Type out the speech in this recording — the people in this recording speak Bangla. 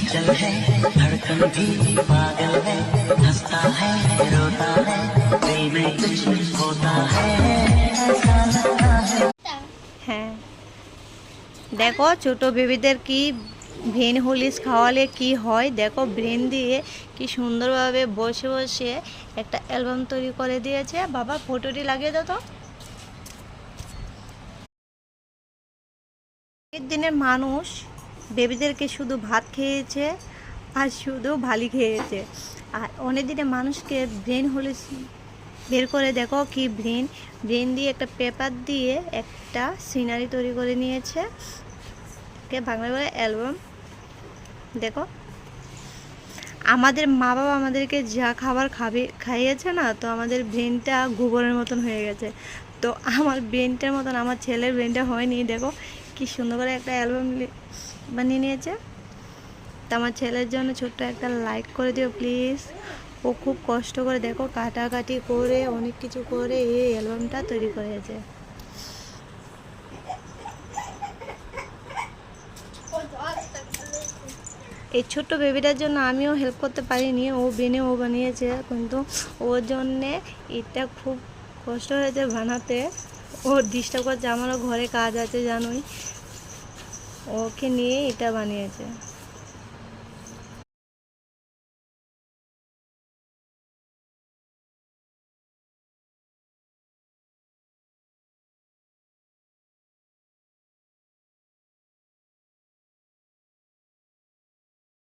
चंचल है धड़कन भी पागल है हंसता है रोता है दिल में कुछ होता है ऐसा लगता है। হ্যাঁ, দেখো ছোট বেবিদের কি ভেন হলিস খাওয়ালে কি হয়, দেখো ব্রেন দিয়ে কি সুন্দরভাবে বসে বসে একটা অ্যালবাম তৈরি করে দিয়েছে। বাবা ফটোটি লাগিয়ে দাও তো। আগের দিনের মানুষ বেবিদেরকে শুধু ভাত খেয়েছে আর শুধু ভালি খেয়েছে, আর অনেক দিনের মানুষকে ব্রেন হলিস বের করে দেখো কি ব্রেন দিয়ে একটা পেপার দিয়ে একটা সিনারি তৈরি করে নিয়েছে, কে বাংলা বলে অ্যালবাম। দেখো আমাদের মা বাবা আমাদেরকে যা খাবার খাইয়েছে না, তো আমাদের ব্রেনটা গোবরের মতন হয়ে গেছে। তো আমার ব্রেনটার মতন আমার ছেলের ব্রেনটা হয়নি। দেখো কি সুন্দর করে একটা অ্যালবাম বানিয়ে নিয়েছে। তো আমার ছেলের জন্য ছোট্ট একটা লাইক করে দিও প্লিজ। ও খুব কষ্ট করে দেখো কাটাকাটি করে অনেক কিছু করে এই অ্যালবামটা তৈরি করেছে। এই ছোট্ট বেবিটার জন্য আমিও হেল্প করতে পারিনি, ও বেনে ও বানিয়েছে, কিন্তু ওর জন্যে এটা খুব কষ্ট হয়েছে বানাতে। ও ডিস্টার্ব করছে, আমারও ঘরে কাজ আছে জানোই, ওকে নিয়ে এটা বানিয়েছে।